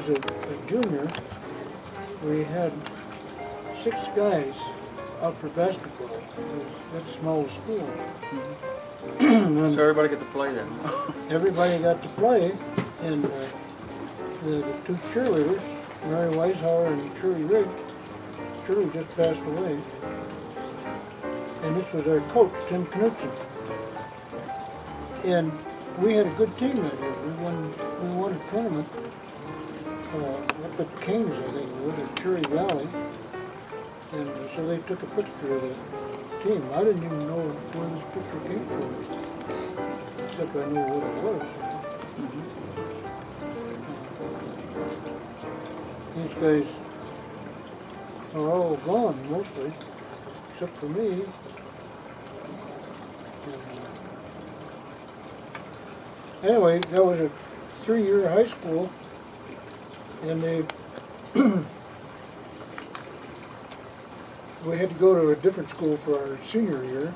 was a junior, we had 6 guys out for basketball. It was at a small school. So everybody get to play then? Everybody got to play, and the 2 cheerleaders, Mary Weishauer and Shirley Rigg, Shirley just passed away, and this was our coach, Tim Knutson. And we had a good team that year. We won a tournament up at Kings, I think it was, at Cherry Valley. And so they took a picture of the team. I didn't even know where this picture came from, except I knew what it was. These guys are all gone, mostly, except for me. Anyway, that was a 3-year high school, and they we had to go to a different school for our senior year.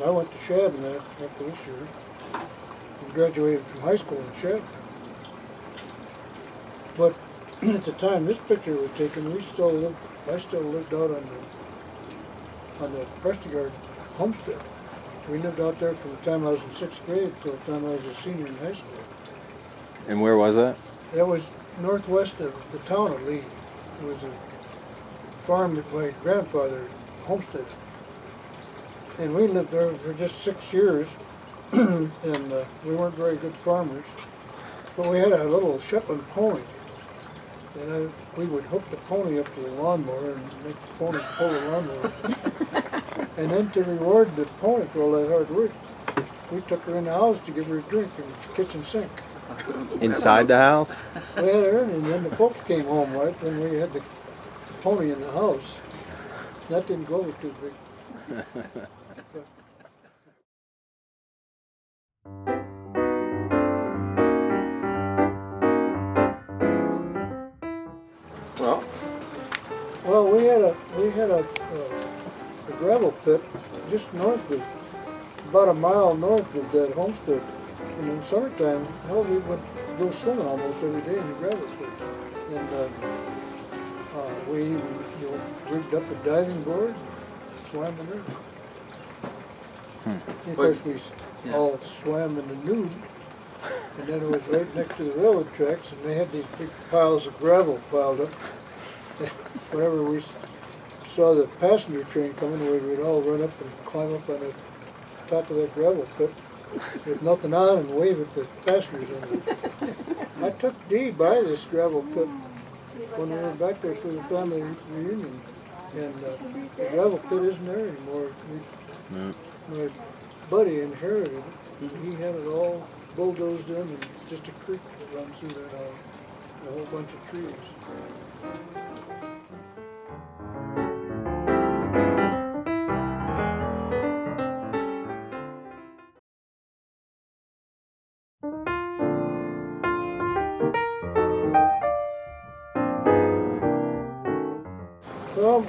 I went to Shadman after this year, and graduated from high school in Shadman. But at the time this picture was taken, I still lived out on the Prestegaard homestead. We lived out there from the time I was in 6th grade till the time I was a senior in high school. And where was that? That was northwest of the town of Lee. It was a farm that my grandfather homesteaded. And we lived there for just 6 years, and we weren't very good farmers. But we had a little Shetland pony, and we would hook the pony up to the lawnmower and make the pony pull the lawnmower. And then to reward the pony for all that hard work, we took her in the house to give her a drink in the kitchen sink. Inside the house? We had her, and then the folks came home, right, when we had the pony in the house. That didn't go over too big. Well, we had a gravel pit just north of, about a mile north of that homestead. And in summertime, hell, we would go swimming almost every day in the gravel pit. And we even, rigged up a diving board, swam in there. And of course, we all swam in the nude. And then it was right next to the railroad tracks, and they had these big piles of gravel piled up. Whenever we saw the passenger train coming, we'd all run up and climb up on the top of that gravel pit with nothing on and wave at the passengers in it. I took Dee by this gravel pit when we were back there for the family reunion, and the gravel pit isn't there anymore. My buddy inherited it. He had it all bulldozed in, and just a creek that runs through that house, a whole bunch of trees. Well,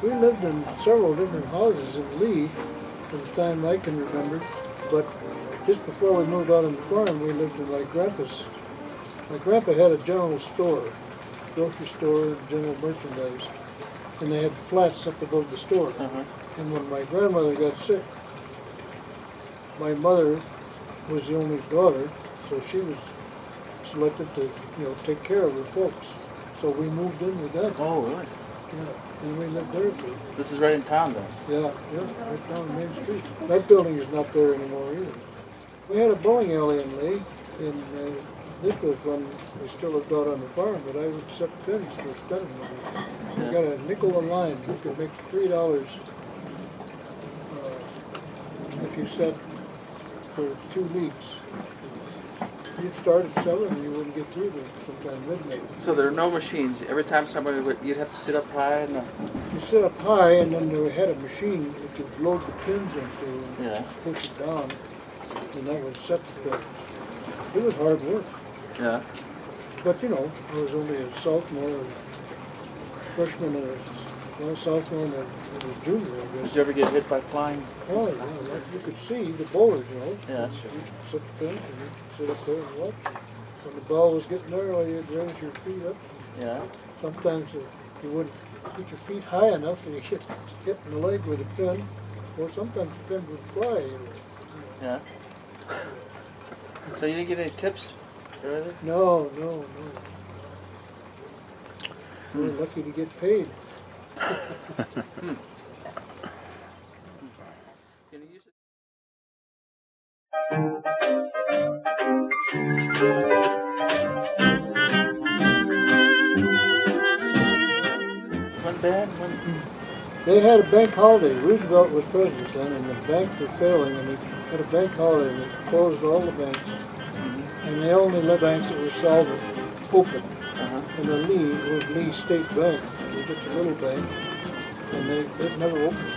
we lived in several different houses in Lee from the time I can remember, but just before we moved out on the farm, we lived in my grandpa's. My grandpa had a general store, grocery store, and general merchandise, and they had flats up above the store. And when my grandmother got sick, my mother was the only daughter, so she was selected to, take care of her folks. So we moved in with them. Oh, really? Yeah, and we lived there for. This is right in town, though. Yeah, right down Main Street. That building is not there anymore either. We had a bowling alley in Lee, and this was when we still lived out on the farm, but I would set pins for spending money. We got a nickel a line. You could make $3 if you set for 2 weeks. You'd start at 7 and you wouldn't get through till sometime midnight. So there are no machines. Every time somebody you'd have to sit up high and. You sit up high, and then they had a machine that you load the pins into and push it down, and that would set the pins. It was hard work. Yeah. But I was only a sophomore, a freshman, and sophomore, and a junior, I guess. Did you ever get hit by flying? Oh yeah, you could see the bowlers, Yeah. You set the pins and you sit up there and watch. when the ball was getting there, well, you'd raise your feet up. Yeah. Sometimes you wouldn't get your feet high enough and you get hit in the leg with a pin, or sometimes the pin would fly. Yeah. So you didn't get any tips or anything? No. We're lucky to get paid. Can you use it? One band, one. They had a bank holiday. Roosevelt was president then, and the banks were failing, and they had a bank holiday, and they closed all the banks. And they only let banks that were solvent open. And the Lee was Lee State Bank. It was just a little bank, and they'd never opened.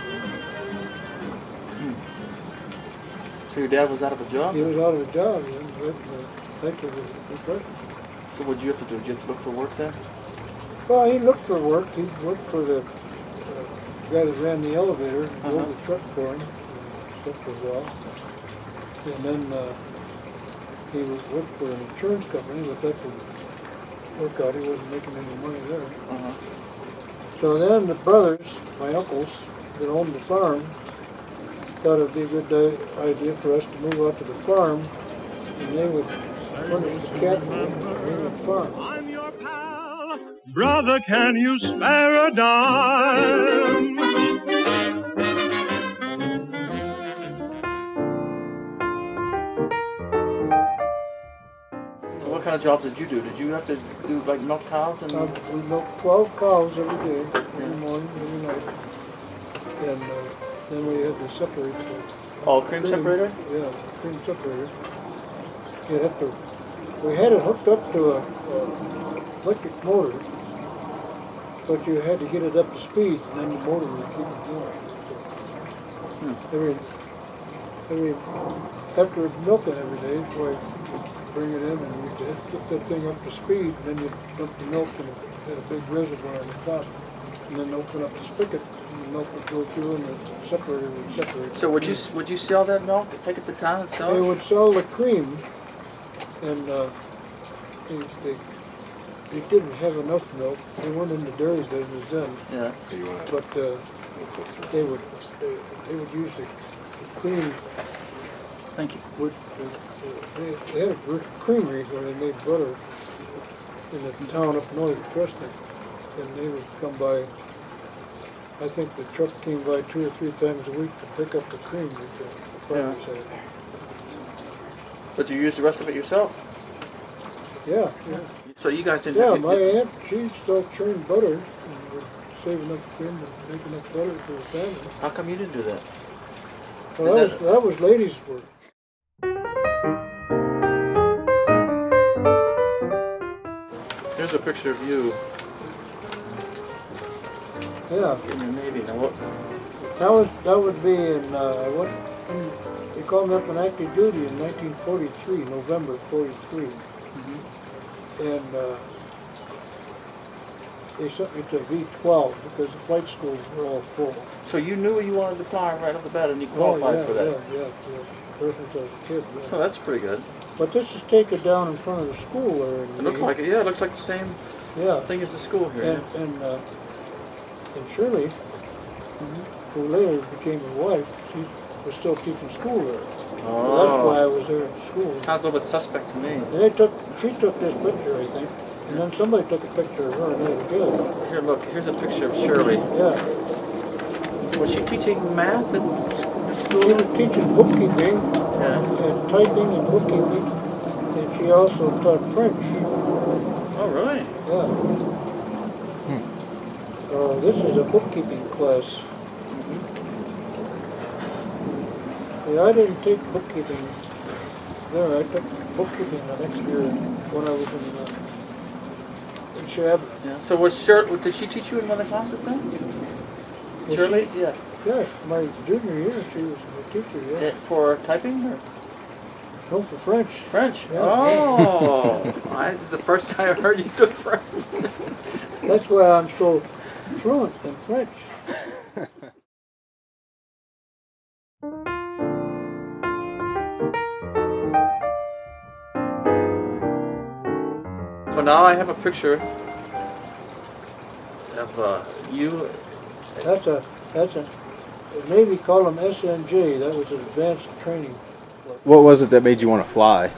So your dad was out of a job? He was out of a job, and the bank was depression. So what did you have to do? Did you have to look for work then? Well, he looked for work. He worked for the guy that ran the elevator, and drove the truck for him, and stuff for a while. And then he worked for an insurance company, but that didn't work out. He wasn't making any money there. So then the brothers, my uncles, that owned the farm, thought it would be a good idea for us to move out to the farm, and they would furnish the capital and name the farm. I'm your pal, brother, can you spare a dime? So what kind of jobs did you do? Did you have to do like milk cows and? We milked 12 cows every day, every morning, every night, and then we had to separate the Cream separator? Yeah, cream separator. You'd have to. We had it hooked up to a electric motor, but you had to get it up to speed, and then the motor would keep it going. So after milking every day, we'd bring it in and you'd get that thing up to speed, and then you'd dump the milk and it had a big reservoir on the top, and then open up the spigot, and the milk would go through, and the separator would separate. So would you sell that milk? Take it to town and sell it? They would sell the cream, and they didn't have enough milk. They went in the dairy business then. Yeah. But they would use the cream. Thank you. They had a creamery where they made butter in the town up north of Prestegaard, and they would come by. I think the truck came by 2 or 3 times a week to pick up the cream that the farmers had. But you use the rest of it yourself? Yeah. So you guys didn't? Yeah, my aunt, she still churned butter and would save enough cream to make enough butter for the family. How come you didn't do that? Well, that was ladies' work. Here's a picture of you Yeah, in your Navy. Now what? that would be in they called me up on active duty in 1943, November 43, and they sent me to V12 because the flight schools were all full. So you knew you wanted to fly right off the bat and you qualified for that? Yeah. Ever since I was a kid. Yeah. So that's pretty good. But this is taken down in front of the school there. It looked like it. Yeah, it looks like the same Yeah. thing as the school here. And Shirley, who later became my wife, she was still teaching school there. So that's why I was there at school. Sounds a little bit suspect to me. And she took this picture, I think, and then somebody took a picture of her and they were good. Here, look. Here's a picture of Shirley. Yeah. Was she teaching math at the school? She was teaching bookkeeping Yeah. and typing and bookkeeping, and she also taught French. Oh, really? Yeah. This is a bookkeeping class. Yeah, I didn't take bookkeeping there. I took bookkeeping the next year when I was in Shab. Yeah. So was Shirley? Did she teach you in one of the classes then? Was Shirley? Yeah. Yeah, my junior year she was a teacher, yeah. For typing or? No, for French. French. Yeah. Oh, this is the first time I heard you took French. That's why I'm so fluent in French. Well, now I have a picture of you. That's a the Navy called them SNJ. That was an advanced training. What was it that made you want to fly?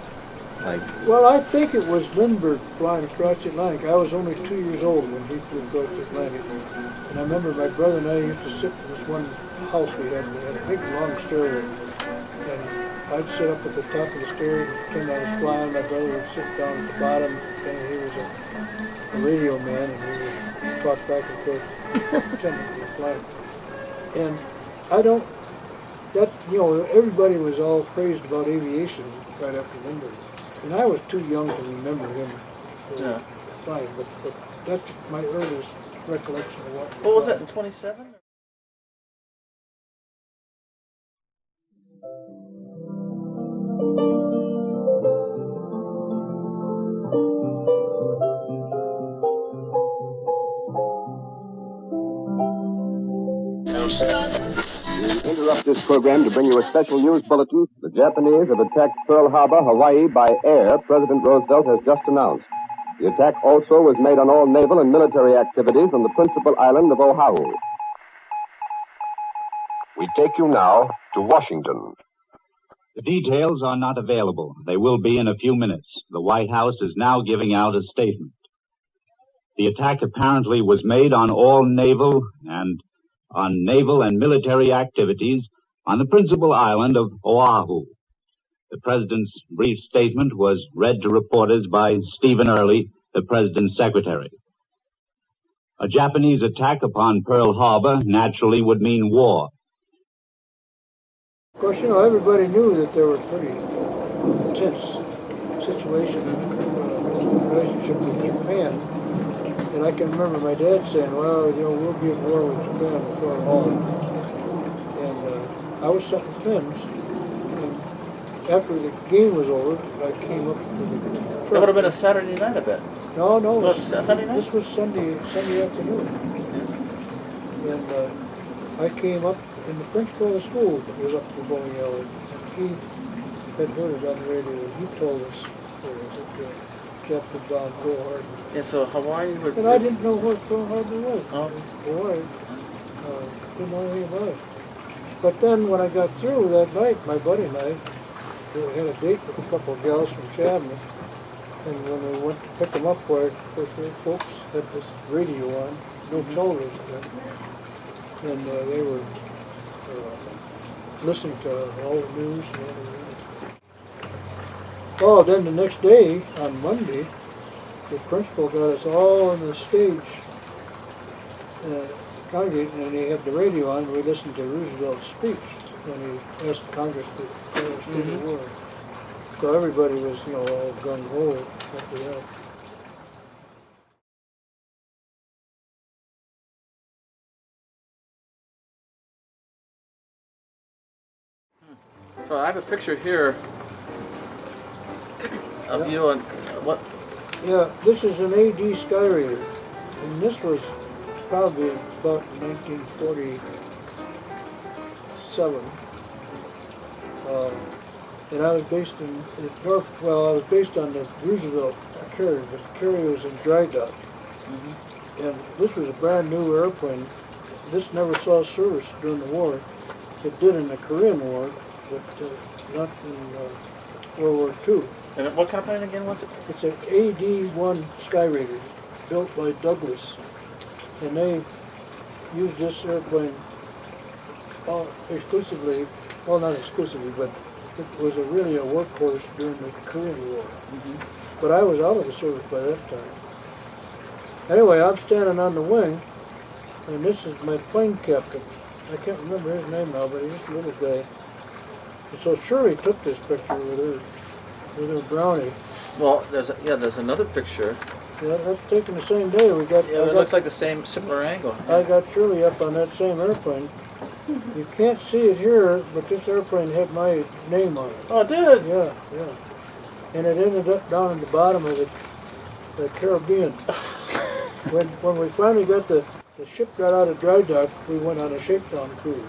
Like, Well, I think it was Lindbergh flying across the Atlantic. I was only 2 years old when he flew across the Atlantic. And I remember my brother and I used to sit in this one house we had. We had a big, long stairway. And I'd sit up at the top of the stair and pretend I was flying. My brother would sit down at the bottom. And he was a radio man, and we would talk back and forth, pretending we were flying. And I don't, that, you know, everybody was all praised about aviation right after Lindbergh. And I was too young to remember him flying, but that's my earliest recollection of What was that in 27? We interrupt this program to bring you a special news bulletin. The Japanese have attacked Pearl Harbor, Hawaii, by air, President Roosevelt has just announced. The attack also was made on all naval and military activities on the principal island of Oahu. We take you now to Washington. The details are not available. They will be in a few minutes. The White House is now giving out a statement. The attack apparently was made on all naval and military activities on the principal island of Oahu. The President's brief statement was read to reporters by Stephen Early, the President's secretary. A Japanese attack upon Pearl Harbor naturally would mean war. Of course, you know, everybody knew that there were pretty tense situation in relationship with Japan. And I can remember my dad saying, well, you know, we'll be at war with Japan before long. And I was setting pins. And after the game was over, I came up to the truck. That would have been a Saturday night, I bet. No, it was, Sunday night? this was Sunday afternoon. And I came up, and the principal of the school was up to the bowling alley. And he had heard it on the radio. He told us that Jeff had gone Pearl Harbor. Yeah, so Hawaii would... And I didn't know what Pearl Harbor was. Oh. Hawaii. Didn't know anything about it. But then when I got through that night, my buddy and I, we had a date with a couple of gals from Shabna. And when we went to pick them up, where of course the folks had this radio on, no television then. And they were listening to all the news and everything. Oh, then the next day, on Monday, the principal got us all on the stage congregating, and he had the radio on. We listened to Roosevelt's speech when he asked Congress to declare a state of war. So everybody was, you know, all gung-ho after that. So I have a picture here of you on what? Yeah, this is an AD Skyraider, and this was probably about 1947. And I was based in North. Well, I was based on the Roosevelt carrier, but the carrier was in dry dock. And this was a brand new airplane. This never saw service during the war. It did in the Korean War, but not in World War II. And what kind of plane again was it? It's an AD-1 Skyraider, built by Douglas. And they used this airplane exclusively, well, not exclusively, but it was really a workhorse during the Korean War. But I was out of the service by that time. Anyway, I'm standing on the wing, and this is my plane captain. I can't remember his name now, but he's just a little guy. And so Shirley took this picture with her Brownie. Well, there's another picture. Yeah, that's taken the same day. It looks like the similar angle. I got Shirley up on that same airplane. You can't see it here, but this airplane had my name on it. Oh, it did? Yeah. And it ended up down in the bottom of the Caribbean. When we finally got the ship got out of dry dock, we went on a shakedown cruise.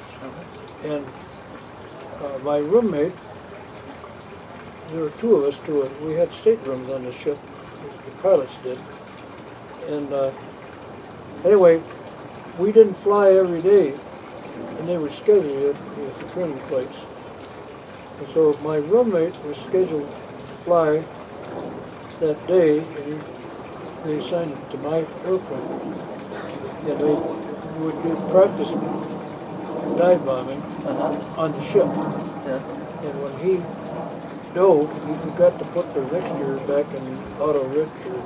And my roommate, there were two of us we had staterooms on the ship, the pilots did. And anyway, we didn't fly every day, and they would schedule it with the training flights. And so my roommate was scheduled to fly that day, and they assigned it to my airplane. And we would do practice dive bombing on the ship. Yeah. And when he dove, he forgot to put the mixture back in auto rich, or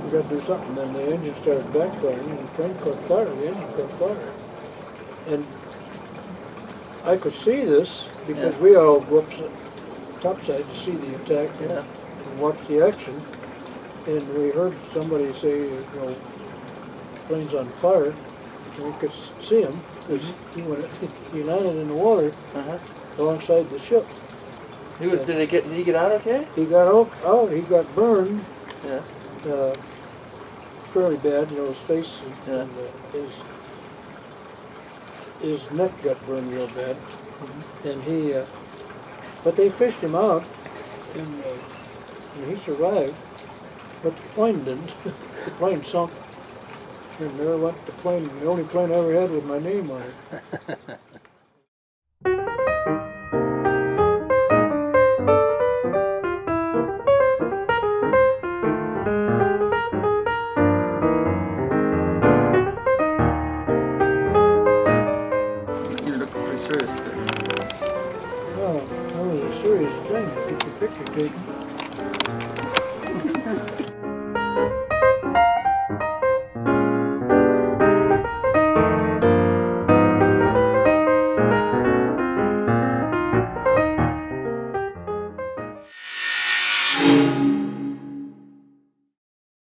forgot to do something. Then the engine started backfiring, and the plane caught fire. The engine caught fire, and I could see this because we all go up topside to see the attack and watch the action. And we heard somebody say, you know, plane's on fire. And we could see him because he landed in the water alongside the ship. Did he get out okay? He got out. He got burned. Yeah. Fairly bad. You know, his face and his neck got burned real bad. And he, but they fished him out, and he survived. But the plane didn't. The plane sunk, and there went the plane. The only plane I ever had with my name on it. You look pretty serious there. Well, that was a serious thing to get the picture taken.